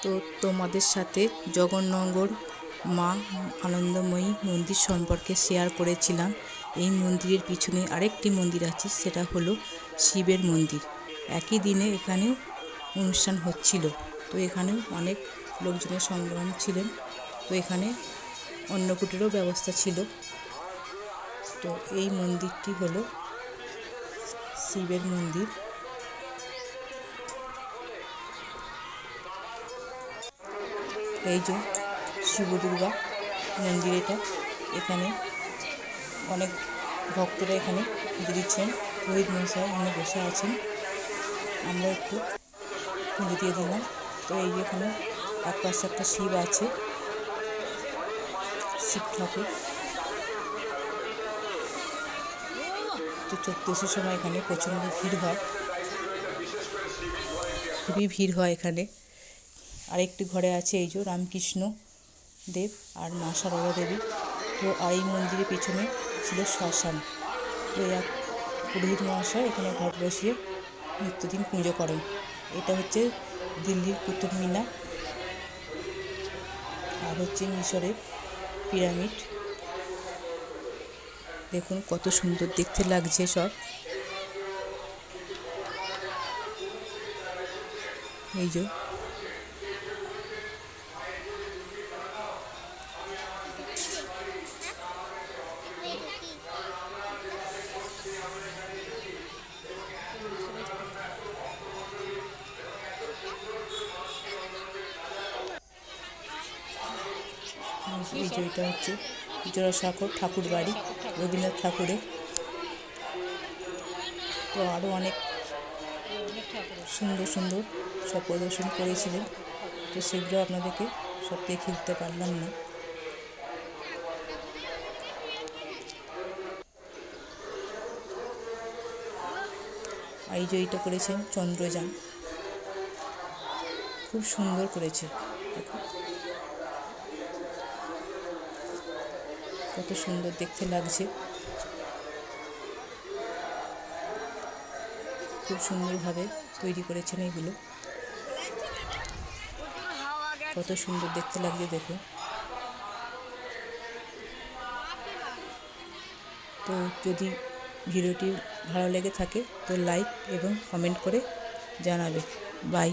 তো তোমাদের সাথে জগন্নগর মা আনন্দময়ী মন্দির সম্পর্কে শেয়ার করেছিলাম। এই মন্দিরের পিছনে আরেকটি মন্দির আছে, সেটা হলো শিবের মন্দির। একই দিনে এখানেও অনুষ্ঠান হচ্ছিল। তো এখানেও অনেক লোকজনের সমাগম ছিলেন। তো এখানে অন্নকূটেরও ব্যবস্থা ছিল। তো এই মন্দিরটি হলো শিবের মন্দির। এই যে শিব দুর্গা মন্দির, এখানে অনেক ভক্তরা এখানে পুজো দিচ্ছেন। পুরোহিত মশাই এখানে বসে আছেন, আমরা একটু পুজো দিয়ে দিলাম। তো এই যে এখানে এক পাশে একটা শিব আছে, শিব ঠাকুর। তো চতুর্দশীর সময় এখানে প্রচণ্ড ভিড় হয়, খুবই ভিড় হয় এখানে। আরেকটি ঘরে আছে এই যে রামকৃষ্ণ দেব আর মা সারদা দেবী। তো আর এই মন্দিরের পিছনে ছিল শ্মশান। তো এক পুরোহিত মহাশয় এখানে ঘট বসিয়ে নিত্যদিন পুজো করেন। এটা হচ্ছে দিল্লির কুতুব মিনার, আর হচ্ছে মিশরের পিরামিড। দেখুন কত সুন্দর দেখতে লাগছে সব। এই যে এটা হচ্ছে জোড়াসাঁকোর ঠাকুর বাড়ি, রবীন্দ্রনাথ ঠাকুরের। তো আরও অনেক সুন্দর সুন্দর সব প্রদর্শন করেছিলেন। তো সেগুলো আপনাদেরকে সব দেখিয়ে দিতে পারলাম না। এই যে এইটা করেছেন চন্দ্রযান, খুব সুন্দর করেছে। দেখুন কত সুন্দর দেখতে লাগছে, খুব সুন্দরভাবে তৈরি করেছেন এগুলো। কত সুন্দর দেখতে লাগছে দেখুন। তো যদি ভিডিওটি ভালো লেগে থাকে তো লাইক এবং কমেন্ট করে জানাবে। বাই।